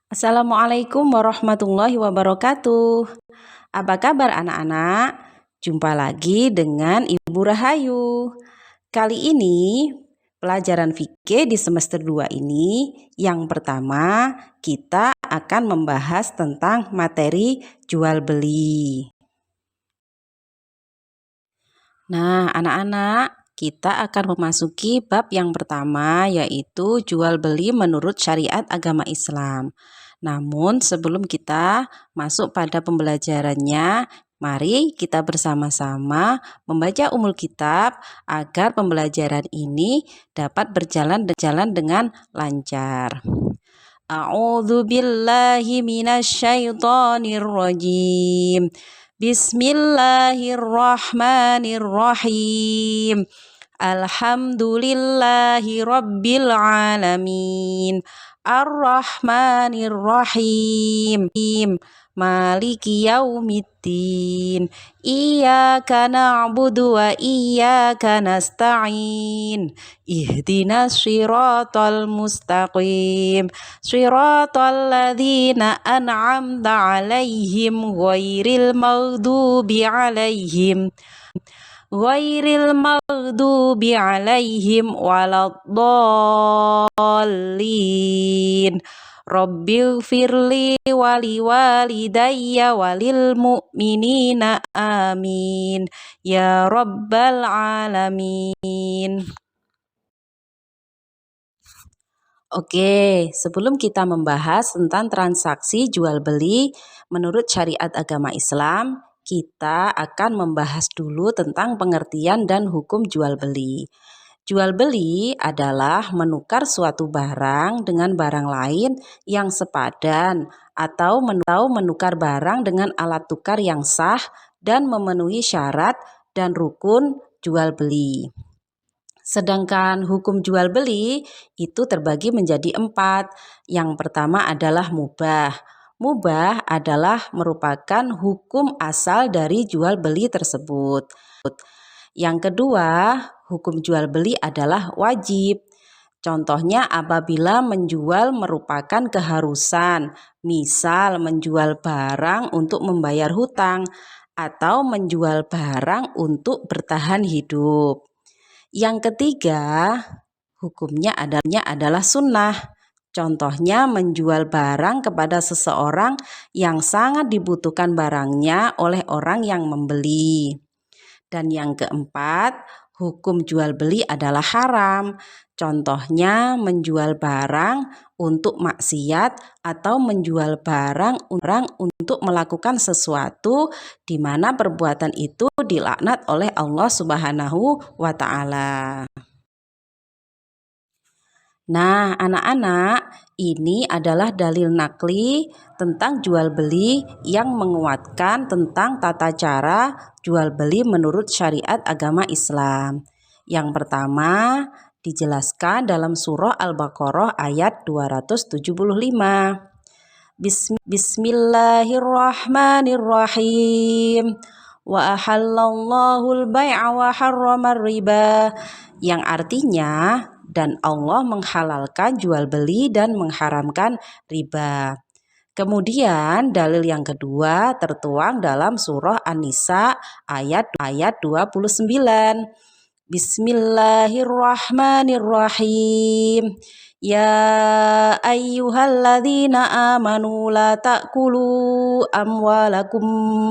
Assalamualaikum warahmatullahi wabarakatuh. Apa kabar anak-anak? Jumpa lagi dengan Ibu Rahayu. Kali ini pelajaran fikih di semester 2 ini yang pertama kita akan membahas tentang materi jual beli. Nah, anak-anak, kita akan memasuki bab yang pertama yaitu jual beli menurut syariat agama Islam. Namun sebelum kita masuk pada pembelajarannya, mari kita bersama-sama membaca Ummul Kitab agar pembelajaran ini dapat berjalan dengan lancar. A'udzu billahi minasyaitonir rajim. Bismillahirrahmanirrahim. Alhamdulillahi rabbil alamin. Ar-Rahmanir-Rahim. Maliki yaumiddin. Iyyaka na'budu wa iyyaka nasta'in. Ihdinas shiratal mustaqim. Shiratal ladzina an'amta 'alaihim ghairil maghdubi alaihim waladdallin. Rabbighfirli wali walidayya walil mu'minina amin ya rabbal alamin. Oke, sebelum kita membahas tentang transaksi jual beli menurut syariat agama Islam, kita akan membahas dulu tentang pengertian dan hukum jual beli. Jual beli adalah menukar suatu barang dengan barang lain yang sepadan atau menukar barang dengan alat tukar yang sah dan memenuhi syarat dan rukun jual beli. Sedangkan hukum jual beli itu terbagi menjadi 4. Yang pertama adalah mubah. Mubah adalah merupakan hukum asal dari jual beli tersebut. Yang kedua, hukum jual beli adalah wajib. Contohnya apabila menjual merupakan keharusan, misal menjual barang untuk membayar hutang atau menjual barang untuk bertahan hidup. Yang ketiga, hukumnya adalah sunnah. Contohnya menjual barang kepada seseorang yang sangat dibutuhkan barangnya oleh orang yang membeli. Dan yang keempat, hukum jual beli adalah haram. Contohnya menjual barang untuk maksiat atau menjual barang untuk melakukan sesuatu di mana perbuatan itu dilaknat oleh Allah Subhanahu wa Ta'ala. Nah, anak-anak, ini adalah dalil nakli tentang jual beli yang menguatkan tentang tata cara jual beli menurut syariat agama Islam. Yang pertama dijelaskan dalam surah Al-Baqarah ayat 275. Bismillahirrahmanirrahim. Wa ahallallahu al-bai'a wa harramar riba, yang artinya dan Allah menghalalkan jual beli dan mengharamkan riba. Kemudian dalil yang kedua tertuang dalam surah An-Nisa ayat 29. Bismillahirrahmanirrahim. Ya ayyuhalladzina amanu la ta'kulu amwalakum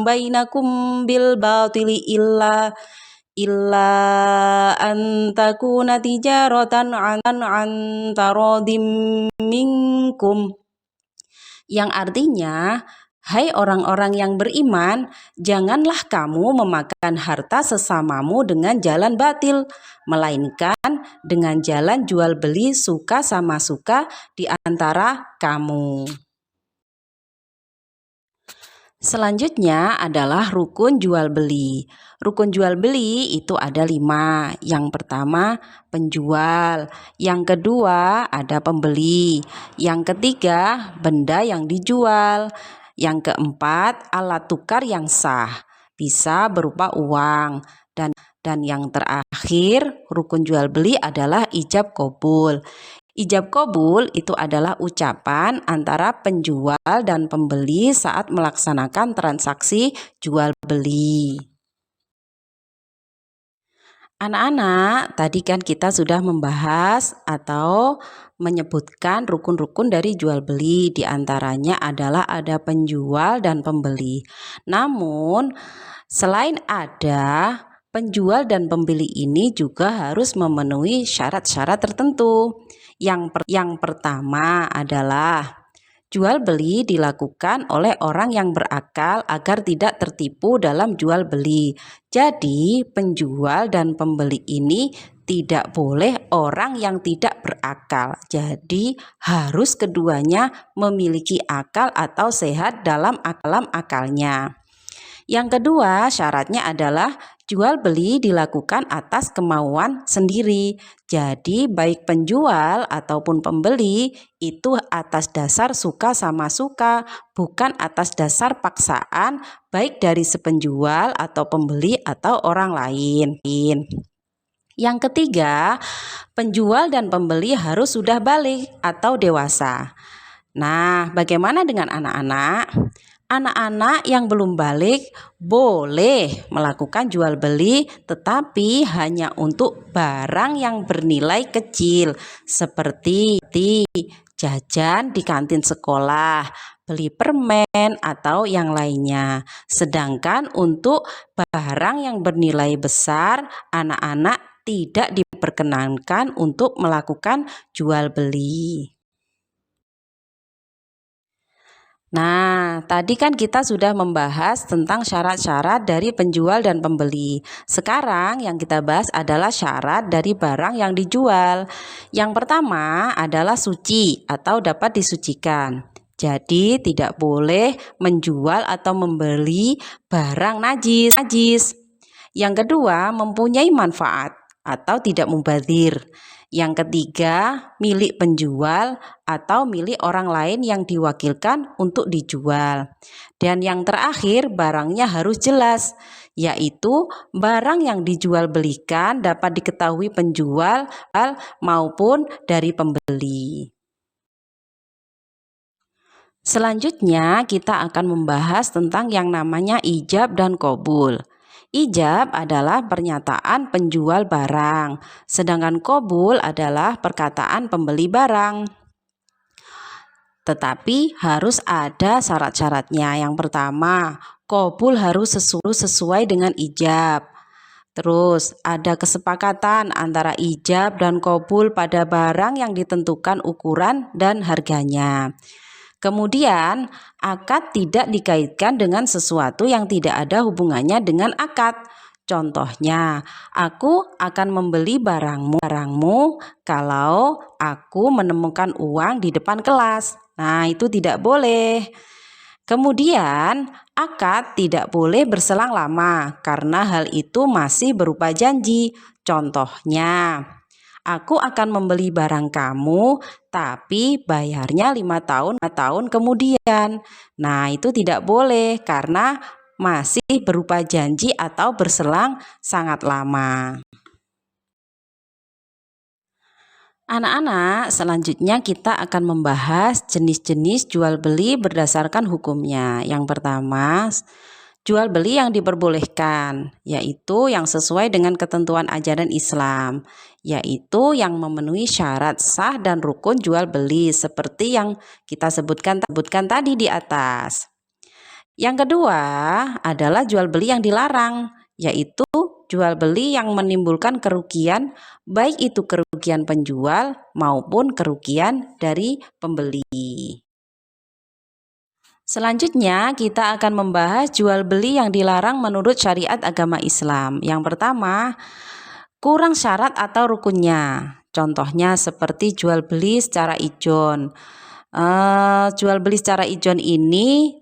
bainakum bil batili illa an takuna tijaratan an taradim minkum, yang artinya, hai orang-orang yang beriman, janganlah kamu memakan harta sesamamu dengan jalan batil, melainkan dengan jalan jual beli suka sama suka di antara kamu. Selanjutnya adalah rukun jual beli. Rukun jual beli itu ada 5. Yang pertama penjual, yang kedua ada pembeli, yang ketiga benda yang dijual, yang keempat alat tukar yang sah, bisa berupa uang, dan yang terakhir rukun jual beli adalah ijab qabul. Ijab qabul itu adalah ucapan antara penjual dan pembeli saat melaksanakan transaksi jual beli. Anak-anak, tadi kan kita sudah membahas atau menyebutkan rukun-rukun dari jual beli. Di antaranya adalah ada penjual dan pembeli. Namun, selain ada penjual dan pembeli ini juga harus memenuhi syarat-syarat tertentu. Yang pertama adalah jual beli dilakukan oleh orang yang berakal agar tidak tertipu dalam jual beli. Jadi, penjual dan pembeli ini tidak boleh orang yang tidak berakal. Jadi, harus keduanya memiliki akal atau sehat dalam akalnya. Yang kedua, syaratnya adalah jual beli dilakukan atas kemauan sendiri. Jadi, baik penjual ataupun pembeli itu atas dasar suka sama suka, bukan atas dasar paksaan, baik dari si penjual atau pembeli atau orang lain. Yang ketiga, penjual dan pembeli harus sudah balik atau dewasa. Nah, bagaimana dengan anak-anak? Anak-anak yang belum balik boleh melakukan jual beli, tetapi hanya untuk barang yang bernilai kecil seperti jajan di kantin sekolah, beli permen atau yang lainnya. Sedangkan untuk barang yang bernilai besar, anak-anak tidak diperkenankan untuk melakukan jual beli. Nah, tadi kan kita sudah membahas tentang syarat-syarat dari penjual dan pembeli. Sekarang yang kita bahas adalah syarat dari barang yang dijual. Yang pertama adalah suci atau dapat disucikan. Jadi tidak boleh menjual atau membeli barang najis. Yang kedua, mempunyai manfaat atau tidak mubazir. Yang ketiga, milik penjual atau milik orang lain yang diwakilkan untuk dijual. Dan yang terakhir, barangnya harus jelas, yaitu barang yang dijual belikan dapat diketahui penjual maupun dari pembeli. Selanjutnya, kita akan membahas tentang yang namanya ijab dan qabul. Ijab adalah pernyataan penjual barang, sedangkan qabul adalah perkataan pembeli barang. Tetapi harus ada syarat-syaratnya. Yang pertama, qabul harus sesuai dengan ijab. Terus ada kesepakatan antara ijab dan qabul pada barang yang ditentukan ukuran dan harganya. Kemudian, akad tidak dikaitkan dengan sesuatu yang tidak ada hubungannya dengan akad. Contohnya, aku akan membeli barangmu kalau aku menemukan uang di depan kelas. Nah, itu tidak boleh. Kemudian, akad tidak boleh berselang lama karena hal itu masih berupa janji. Contohnya, aku akan membeli barang kamu, tapi bayarnya 5 tahun kemudian. Nah, itu tidak boleh karena masih berupa janji atau berselang sangat lama. Anak-anak, selanjutnya kita akan membahas jenis-jenis jual beli berdasarkan hukumnya. Yang pertama, jual beli yang diperbolehkan, yaitu yang sesuai dengan ketentuan ajaran Islam, yaitu yang memenuhi syarat sah dan rukun jual beli seperti yang kita sebutkan tadi di atas. Yang kedua adalah jual beli yang dilarang, yaitu jual beli yang menimbulkan kerugian, baik itu kerugian penjual maupun kerugian dari pembeli. Selanjutnya kita akan membahas jual beli yang dilarang menurut syariat agama Islam. Yang pertama, kurang syarat atau rukunnya. Contohnya seperti jual beli secara ijon. Jual beli secara ijon ini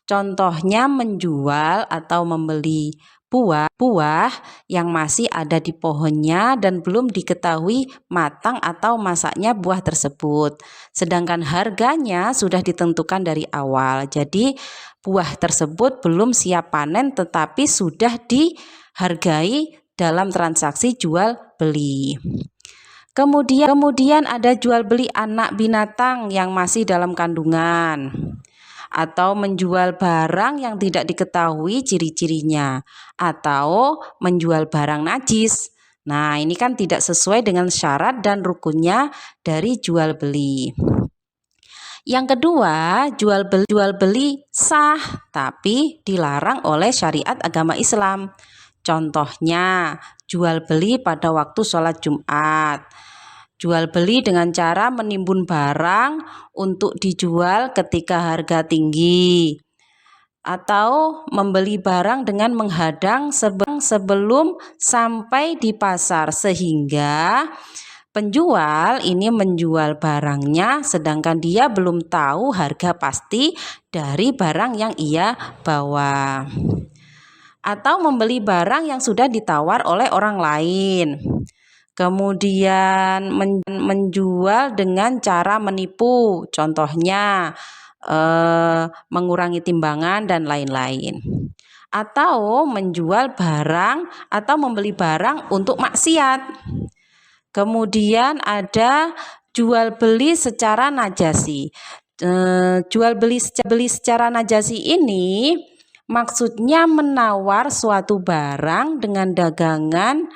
contohnya menjual atau membeli buah yang masih ada di pohonnya dan belum diketahui matang atau masaknya buah tersebut. Sedangkan harganya sudah ditentukan dari awal. Jadi buah tersebut belum siap panen tetapi sudah dihargai dalam transaksi jual beli. Kemudian ada jual beli anak binatang yang masih dalam kandungan, atau menjual barang yang tidak diketahui ciri-cirinya, atau menjual barang najis. Nah, ini kan tidak sesuai dengan syarat dan rukunnya dari jual beli. Yang kedua, jual beli sah tapi dilarang oleh syariat agama Islam. Contohnya, jual beli pada waktu sholat Jumat. Jual beli dengan cara menimbun barang untuk dijual ketika harga tinggi, atau membeli barang dengan menghadang sebelum sampai di pasar, sehingga penjual ini menjual barangnya sedangkan dia belum tahu harga pasti dari barang yang ia bawa. Atau membeli barang yang sudah ditawar oleh orang lain. Kemudian menjual dengan cara menipu, contohnya mengurangi timbangan dan lain-lain. Atau menjual barang atau membeli barang untuk maksiat. Kemudian ada jual beli secara najasi. Jual beli secara najasi ini maksudnya menawar suatu barang dengan dagangan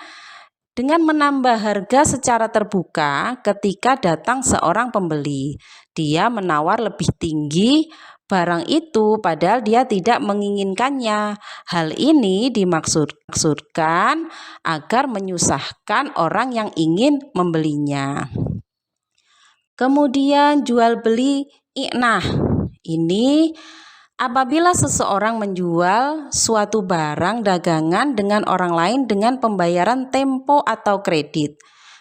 dengan menambah harga secara terbuka ketika datang seorang pembeli. Dia menawar lebih tinggi barang itu padahal dia tidak menginginkannya. Hal ini dimaksudkan agar menyusahkan orang yang ingin membelinya. Kemudian jual beli i'nah. Ini apabila seseorang menjual suatu barang dagangan dengan orang lain dengan pembayaran tempo atau kredit.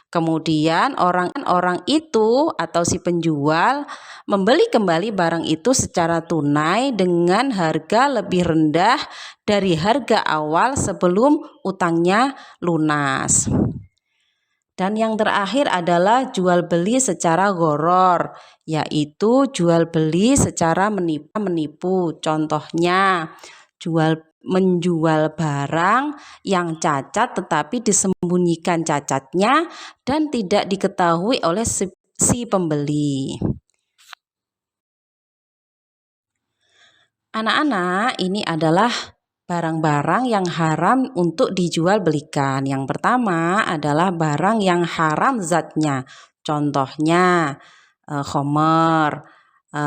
Kemudian orang itu atau si penjual membeli kembali barang itu secara tunai dengan harga lebih rendah dari harga awal sebelum utangnya lunas. Dan yang terakhir adalah jual beli secara gharar, yaitu jual beli secara menipu. Contohnya, menjual barang yang cacat tetapi disembunyikan cacatnya dan tidak diketahui oleh si pembeli. Anak-anak, ini adalah barang-barang yang haram untuk dijual belikan. Yang pertama adalah barang yang haram zatnya. Contohnya khomer,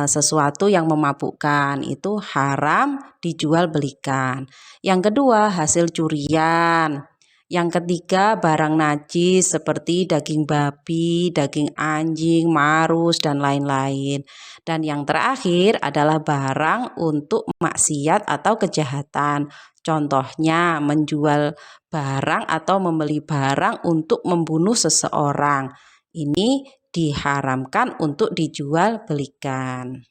sesuatu yang memabukkan, itu haram dijual belikan. Yang kedua, hasil curian. Yang ketiga, barang najis seperti daging babi, daging anjing, marus, dan lain-lain. Dan yang terakhir adalah barang untuk maksiat atau kejahatan. Contohnya menjual barang atau membeli barang untuk membunuh seseorang. Ini diharamkan untuk dijual belikan.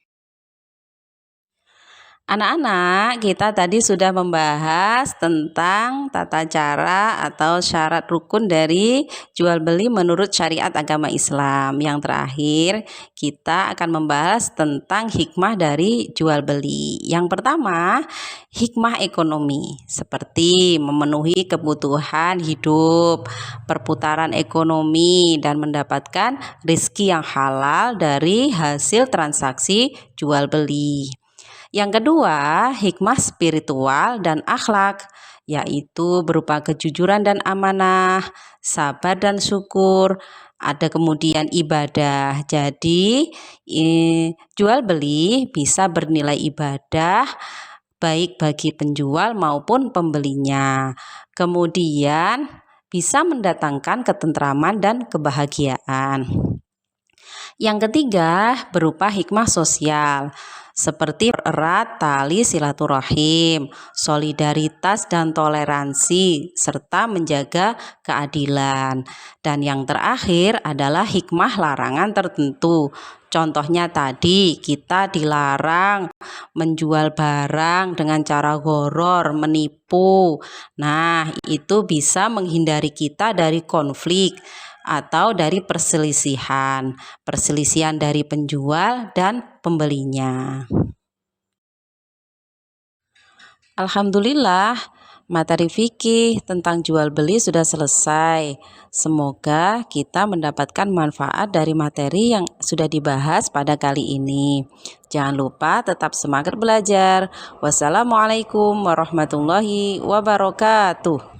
Anak-anak, kita tadi sudah membahas tentang tata cara atau syarat rukun dari jual beli menurut syariat agama Islam. Yang terakhir, kita akan membahas tentang hikmah dari jual beli. Yang pertama, hikmah ekonomi, seperti memenuhi kebutuhan hidup, perputaran ekonomi, dan mendapatkan rezeki yang halal dari hasil transaksi jual beli. Yang kedua, hikmah spiritual dan akhlak, yaitu berupa kejujuran dan amanah, sabar dan syukur, ada kemudian ibadah. Jadi, jual beli bisa bernilai ibadah baik bagi penjual maupun pembelinya. Kemudian, bisa mendatangkan ketentraman dan kebahagiaan. Yang ketiga, berupa hikmah sosial, seperti erat tali silaturahim, solidaritas dan toleransi, serta menjaga keadilan. Dan yang terakhir adalah hikmah larangan tertentu. Contohnya tadi, kita dilarang menjual barang dengan cara gharar, menipu. Nah, itu bisa menghindari kita dari konflik atau dari perselisihan dari penjual dan pembelinya. Alhamdulillah, Materi fikih tentang jual beli sudah selesai. Semoga kita mendapatkan manfaat dari materi yang sudah dibahas pada kali ini. Jangan lupa tetap semangat belajar. Wassalamualaikum warahmatullahi wabarakatuh.